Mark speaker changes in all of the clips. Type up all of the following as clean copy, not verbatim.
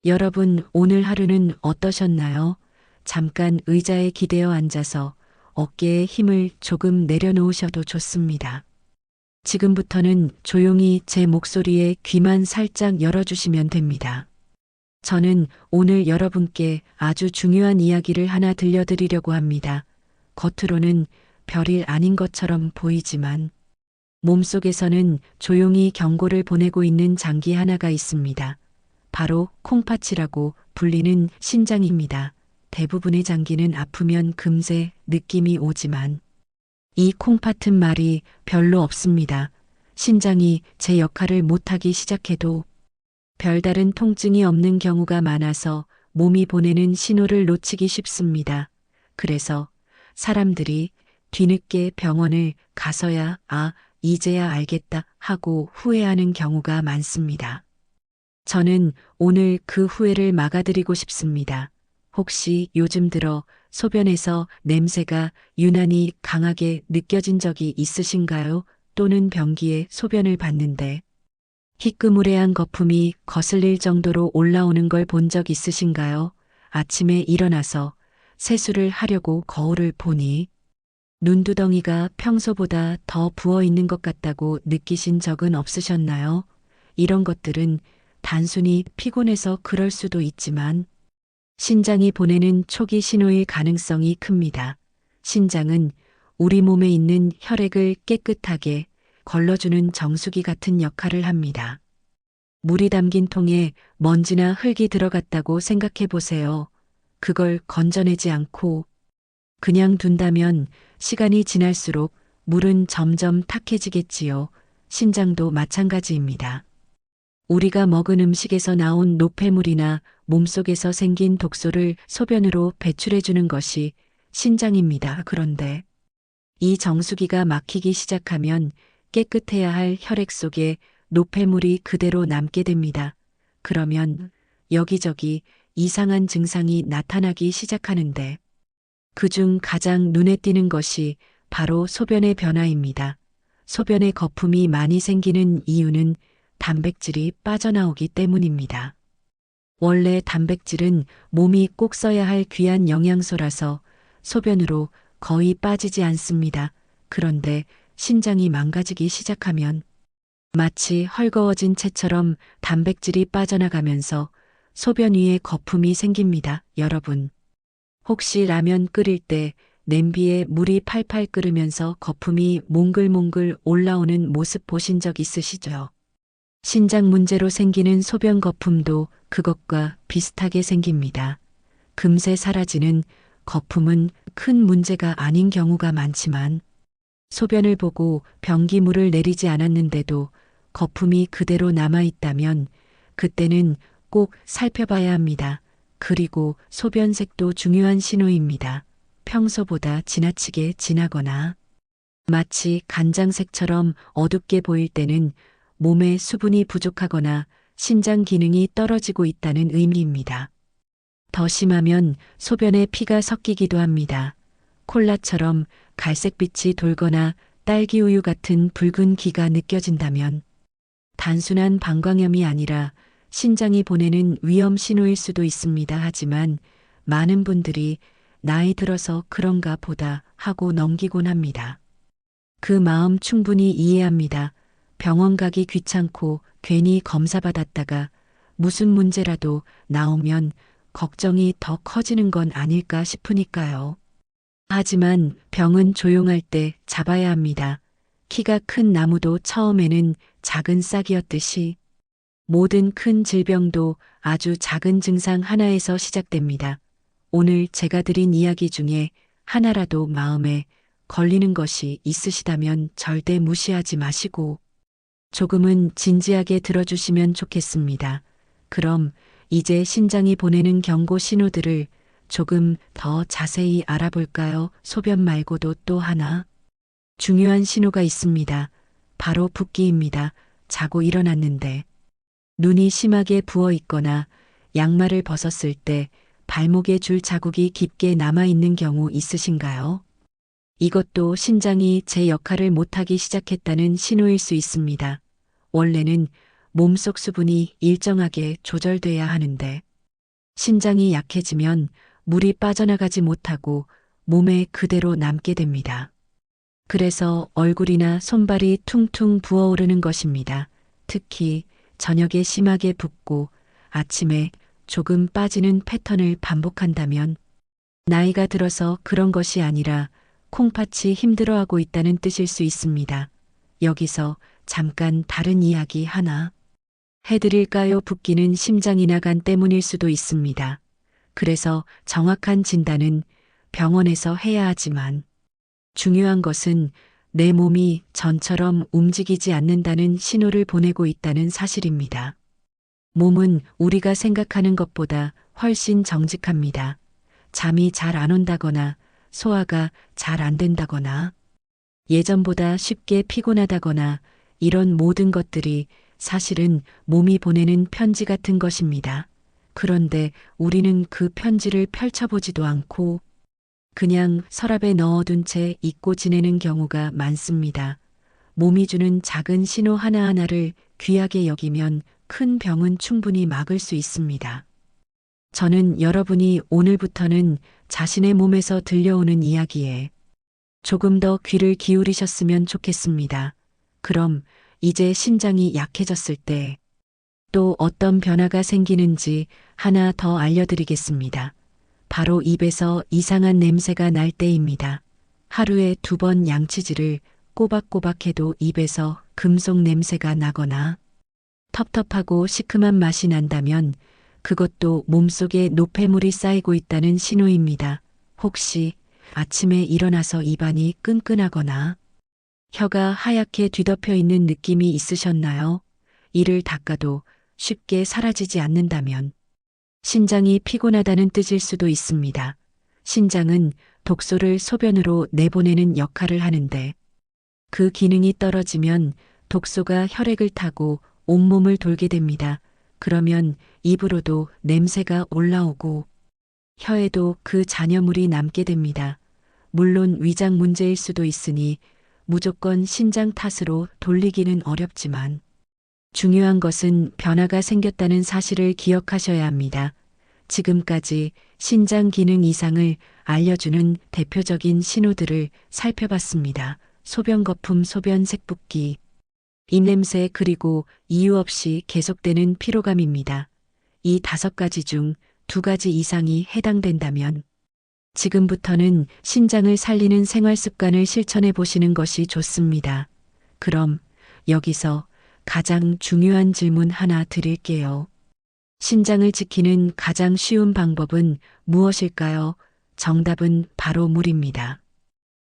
Speaker 1: 여러분, 오늘 하루는 어떠셨나요? 잠깐 의자에 기대어 앉아서 어깨에 힘을 조금 내려놓으셔도 좋습니다. 지금부터는 조용히 제 목소리에 귀만 살짝 열어주시면 됩니다. 저는 오늘 여러분께 아주 중요한 이야기를 하나 들려드리려고 합니다. 겉으로는 별일 아닌 것처럼 보이지만 몸속에서는 조용히 경고를 보내고 있는 장기 하나가 있습니다. 바로 콩팥이라고 불리는 신장입니다. 대부분의 장기는 아프면 금세 느낌이 오지만 이 콩팥은 말이 별로 없습니다. 신장이 제 역할을 못하기 시작해도 별다른 통증이 없는 경우가 많아서 몸이 보내는 신호를 놓치기 쉽습니다. 그래서 사람들이 뒤늦게 병원을 가서야 이제야 알겠다 하고 후회하는 경우가 많습니다. 저는 오늘 그 후회를 막아드리고 싶습니다. 혹시 요즘 들어 소변에서 냄새가 유난히 강하게 느껴진 적이 있으신가요? 또는 변기에 소변을 봤는데 희끄무레한 거품이 거슬릴 정도로 올라오는 걸 본 적 있으신가요? 아침에 일어나서 세수를 하려고 거울을 보니 눈두덩이가 평소보다 더 부어 있는 것 같다고 느끼신 적은 없으셨나요? 이런 것들은 단순히 피곤해서 그럴 수도 있지만 신장이 보내는 초기 신호일 가능성이 큽니다. 신장은 우리 몸에 있는 혈액을 깨끗하게 걸러주는 정수기 같은 역할을 합니다. 물이 담긴 통에 먼지나 흙이 들어갔다고 생각해 보세요. 그걸 건져내지 않고 그냥 둔다면 시간이 지날수록 물은 점점 탁해지겠지요. 신장도 마찬가지입니다. 우리가 먹은 음식에서 나온 노폐물이나 몸속에서 생긴 독소를 소변으로 배출해주는 것이 신장입니다. 그런데 이 정수기가 막히기 시작하면 깨끗해야 할 혈액 속에 노폐물이 그대로 남게 됩니다. 그러면 여기저기 이상한 증상이 나타나기 시작하는데 그중 가장 눈에 띄는 것이 바로 소변의 변화입니다. 소변에 거품이 많이 생기는 이유는 단백질이 빠져나오기 때문입니다. 원래 단백질은 몸이 꼭 써야 할 귀한 영양소라서 소변으로 거의 빠지지 않습니다. 그런데 신장이 망가지기 시작하면 마치 헐거워진 채처럼 단백질이 빠져나가면서 소변 위에 거품이 생깁니다. 여러분, 혹시 라면 끓일 때 냄비에 물이 팔팔 끓으면서 거품이 몽글몽글 올라오는 모습 보신 적 있으시죠? 신장 문제로 생기는 소변 거품도 그것과 비슷하게 생깁니다. 금세 사라지는 거품은 큰 문제가 아닌 경우가 많지만 소변을 보고 변기물을 내리지 않았는데도 거품이 그대로 남아있다면 그때는 꼭 살펴봐야 합니다. 그리고 소변색도 중요한 신호입니다. 평소보다 지나치게 진하거나 마치 간장색처럼 어둡게 보일 때는 몸에 수분이 부족하거나 신장 기능이 떨어지고 있다는 의미입니다. 더 심하면 소변에 피가 섞이기도 합니다. 콜라처럼 갈색빛이 돌거나 딸기 우유 같은 붉은 기가 느껴진다면 단순한 방광염이 아니라 신장이 보내는 위험 신호일 수도 있습니다. 하지만 많은 분들이 나이 들어서 그런가 보다 하고 넘기곤 합니다. 그 마음 충분히 이해합니다. 병원 가기 귀찮고 괜히 검사 받았다가 무슨 문제라도 나오면 걱정이 더 커지는 건 아닐까 싶으니까요. 하지만 병은 조용할 때 잡아야 합니다. 키가 큰 나무도 처음에는 작은 싹이었듯이 모든 큰 질병도 아주 작은 증상 하나에서 시작됩니다. 오늘 제가 드린 이야기 중에 하나라도 마음에 걸리는 것이 있으시다면 절대 무시하지 마시고 조금은 진지하게 들어주시면 좋겠습니다. 그럼 이제 신장이 보내는 경고 신호들을 조금 더 자세히 알아볼까요? 소변 말고도 또 하나 중요한 신호가 있습니다. 바로 붓기입니다. 자고 일어났는데 눈이 심하게 부어 있거나 양말을 벗었을 때 발목에 줄 자국이 깊게 남아있는 경우 있으신가요? 이것도 신장이 제 역할을 못하기 시작했다는 신호일 수 있습니다. 원래는 몸속 수분이 일정하게 조절돼야 하는데 신장이 약해지면 물이 빠져나가지 못하고 몸에 그대로 남게 됩니다. 그래서 얼굴이나 손발이 퉁퉁 부어오르는 것입니다. 특히 저녁에 심하게 붓고 아침에 조금 빠지는 패턴을 반복한다면 나이가 들어서 그런 것이 아니라 콩팥이 힘들어하고 있다는 뜻일 수 있습니다. 여기서 잠깐 다른 이야기 하나 해드릴까요? 붓기는 심장이나 간 때문일 수도 있습니다. 그래서 정확한 진단은 병원에서 해야 하지만 중요한 것은 내 몸이 전처럼 움직이지 않는다는 신호를 보내고 있다는 사실입니다. 몸은 우리가 생각하는 것보다 훨씬 정직합니다. 잠이 잘 안 온다거나 소화가 잘 안 된다거나 예전보다 쉽게 피곤하다거나 이런 모든 것들이 사실은 몸이 보내는 편지 같은 것입니다. 그런데 우리는 그 편지를 펼쳐보지도 않고 그냥 서랍에 넣어둔 채 잊고 지내는 경우가 많습니다. 몸이 주는 작은 신호 하나하나를 귀하게 여기면 큰 병은 충분히 막을 수 있습니다. 저는 여러분이 오늘부터는 자신의 몸에서 들려오는 이야기에 조금 더 귀를 기울이셨으면 좋겠습니다. 그럼 이제 신장이 약해졌을 때 또 어떤 변화가 생기는지 하나 더 알려드리겠습니다. 바로 입에서 이상한 냄새가 날 때입니다. 하루에 2번 양치질을 꼬박꼬박 해도 입에서 금속 냄새가 나거나 텁텁하고 시큼한 맛이 난다면 그것도 몸속에 노폐물이 쌓이고 있다는 신호입니다. 혹시 아침에 일어나서 입안이 끈끈하거나 혀가 하얗게 뒤덮여 있는 느낌이 있으셨나요? 이를 닦아도 쉽게 사라지지 않는다면 신장이 피곤하다는 뜻일 수도 있습니다. 신장은 독소를 소변으로 내보내는 역할을 하는데 그 기능이 떨어지면 독소가 혈액을 타고 온몸을 돌게 됩니다. 그러면 입으로도 냄새가 올라오고 혀에도 그 잔여물이 남게 됩니다. 물론 위장 문제일 수도 있으니 무조건 신장 탓으로 돌리기는 어렵지만 중요한 것은 변화가 생겼다는 사실을 기억하셔야 합니다. 지금까지 신장 기능 이상을 알려주는 대표적인 신호들을 살펴봤습니다. 소변 거품, 소변 색붓기, 입냄새 그리고 이유 없이 계속되는 피로감입니다. 이 5가지 중 2가지 이상이 해당된다면 지금부터는 신장을 살리는 생활 습관을 실천해 보시는 것이 좋습니다. 그럼 여기서 가장 중요한 질문 하나 드릴게요. 신장을 지키는 가장 쉬운 방법은 무엇일까요? 정답은 바로 물입니다.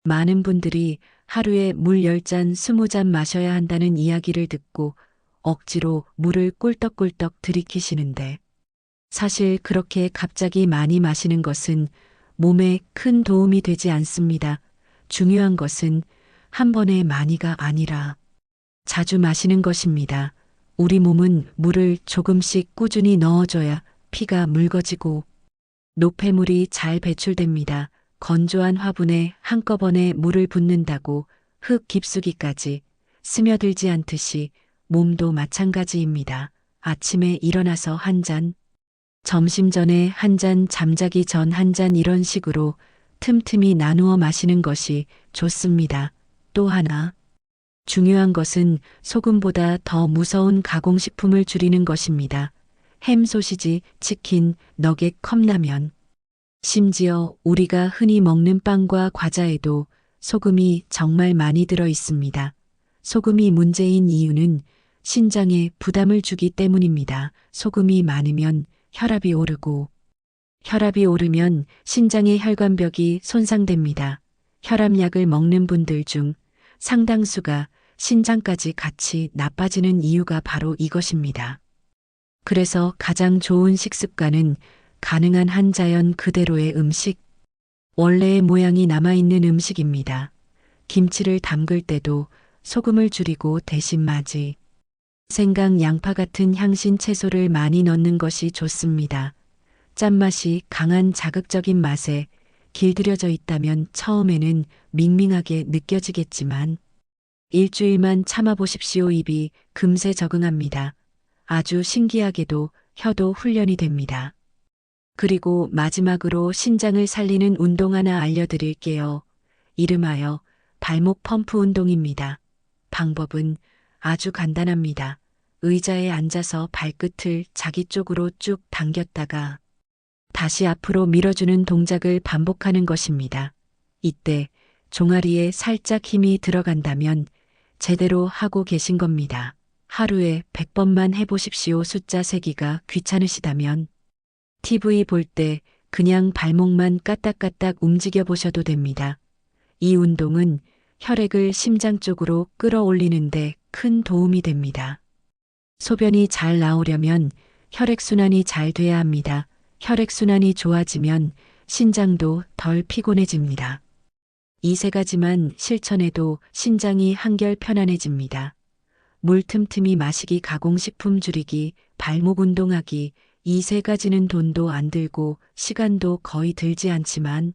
Speaker 1: 많은 분들이 하루에 물 10잔, 20잔 마셔야 한다는 이야기를 듣고 억지로 물을 꿀떡꿀떡 들이키시는데 사실 그렇게 갑자기 많이 마시는 것은 몸에 큰 도움이 되지 않습니다. 중요한 것은 한 번에 많이가 아니라 자주 마시는 것입니다. 우리 몸은 물을 조금씩 꾸준히 넣어줘야 피가 묽어지고 노폐물이 잘 배출됩니다. 건조한 화분에 한꺼번에 물을 붓는다고 흙 깊숙이까지 스며들지 않듯이 몸도 마찬가지입니다. 아침에 일어나서 1잔, 점심 전에 1잔, 잠자기 전 1잔 이런 식으로 틈틈이 나누어 마시는 것이 좋습니다. 또 하나, 중요한 것은 소금보다 더 무서운 가공식품을 줄이는 것입니다. 햄, 소시지, 치킨, 너겟, 컵라면. 심지어 우리가 흔히 먹는 빵과 과자에도 소금이 정말 많이 들어 있습니다. 소금이 문제인 이유는 신장에 부담을 주기 때문입니다. 소금이 많으면 혈압이 오르고 혈압이 오르면 신장의 혈관벽이 손상됩니다. 혈압약을 먹는 분들 중 상당수가 신장까지 같이 나빠지는 이유가 바로 이것입니다. 그래서 가장 좋은 식습관은 가능한 한 자연 그대로의 음식, 원래의 모양이 남아있는 음식입니다. 김치를 담글 때도 소금을 줄이고 대신 마지, 생강, 양파 같은 향신 채소를 많이 넣는 것이 좋습니다. 짠맛이 강한 자극적인 맛에 길들여져 있다면 처음에는 밍밍하게 느껴지겠지만 일주일만 참아보십시오. 입이 금세 적응합니다. 아주 신기하게도 혀도 훈련이 됩니다. 그리고 마지막으로 신장을 살리는 운동 하나 알려드릴게요. 이름하여 발목 펌프 운동입니다. 방법은 아주 간단합니다. 의자에 앉아서 발끝을 자기 쪽으로 쭉 당겼다가 다시 앞으로 밀어주는 동작을 반복하는 것입니다. 이때 종아리에 살짝 힘이 들어간다면 제대로 하고 계신 겁니다. 하루에 100번만 해보십시오. 숫자 세기가 귀찮으시다면 TV 볼 때 그냥 발목만 까딱까딱 움직여 보셔도 됩니다. 이 운동은 혈액을 심장 쪽으로 끌어올리는데 큰 도움이 됩니다. 소변이 잘 나오려면 혈액순환이 잘 돼야 합니다. 혈액순환이 좋아지면 신장도 덜 피곤해집니다. 이 세 가지만 실천해도 신장이 한결 편안해집니다. 물 틈틈이 마시기, 가공식품 줄이기, 발목 운동하기, 이 세 가지는 돈도 안 들고 시간도 거의 들지 않지만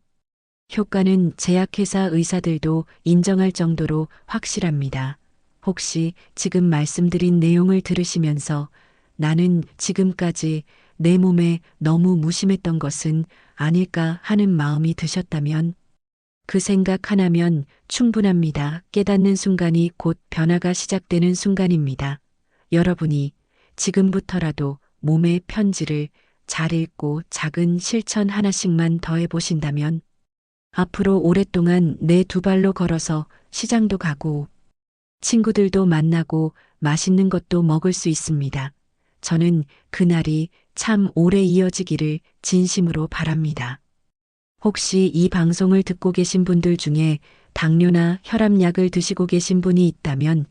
Speaker 1: 효과는 제약회사 의사들도 인정할 정도로 확실합니다. 혹시 지금 말씀드린 내용을 들으시면서 나는 지금까지 내 몸에 너무 무심했던 것은 아닐까 하는 마음이 드셨다면 그 생각 하나면 충분합니다. 깨닫는 순간이 곧 변화가 시작되는 순간입니다. 여러분이 지금부터라도 몸의 편지를 잘 읽고 작은 실천 하나씩만 더해 보신다면 앞으로 오랫동안 내 두 발로 걸어서 시장도 가고 친구들도 만나고 맛있는 것도 먹을 수 있습니다. 저는 그날이 참 오래 이어지기를 진심으로 바랍니다. 혹시 이 방송을 듣고 계신 분들 중에 당뇨나 혈압약을 드시고 계신 분이 있다면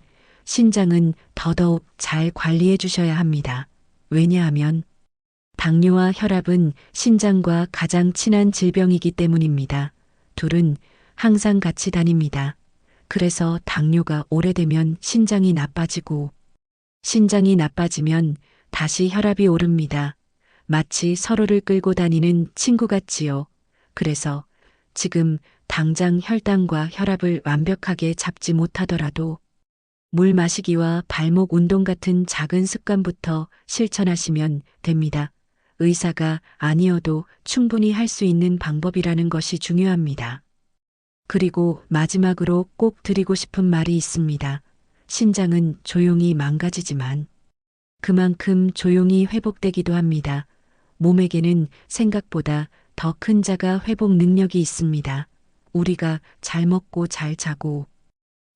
Speaker 1: 신장은 더더욱 잘 관리해 주셔야 합니다. 왜냐하면 당뇨와 혈압은 신장과 가장 친한 질병이기 때문입니다. 둘은 항상 같이 다닙니다. 그래서 당뇨가 오래되면 신장이 나빠지고 신장이 나빠지면 다시 혈압이 오릅니다. 마치 서로를 끌고 다니는 친구 같지요. 그래서 지금 당장 혈당과 혈압을 완벽하게 잡지 못하더라도 물 마시기와 발목 운동 같은 작은 습관부터 실천하시면 됩니다. 의사가 아니어도 충분히 할 수 있는 방법이라는 것이 중요합니다. 그리고 마지막으로 꼭 드리고 싶은 말이 있습니다. 신장은 조용히 망가지지만 그만큼 조용히 회복되기도 합니다. 몸에게는 생각보다 더 큰 자가 회복 능력이 있습니다. 우리가 잘 먹고 잘 자고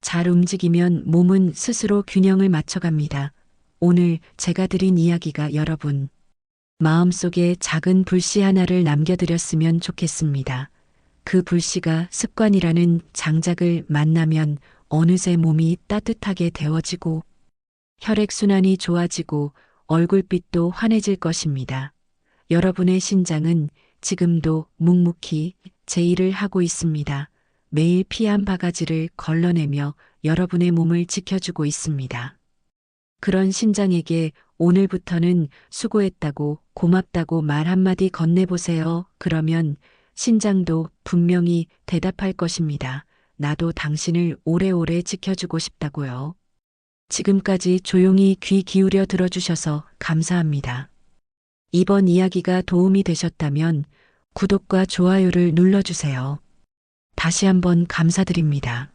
Speaker 1: 잘 움직이면 몸은 스스로 균형을 맞춰갑니다. 오늘 제가 드린 이야기가 여러분 마음속에 작은 불씨 하나를 남겨드렸으면 좋겠습니다. 그 불씨가 습관이라는 장작을 만나면 어느새 몸이 따뜻하게 데워지고 혈액순환이 좋아지고 얼굴빛도 환해질 것입니다. 여러분의 신장은 지금도 묵묵히 제 일을 하고 있습니다. 매일 피 한 바가지를 걸러내며 여러분의 몸을 지켜주고 있습니다. 그런 신장에게 오늘부터는 수고했다고 고맙다고 말 한마디 건네보세요. 그러면 신장도 분명히 대답할 것입니다. 나도 당신을 오래오래 지켜주고 싶다고요. 지금까지 조용히 귀 기울여 들어주셔서 감사합니다. 이번 이야기가 도움이 되셨다면 구독과 좋아요를 눌러주세요. 다시 한번 감사드립니다.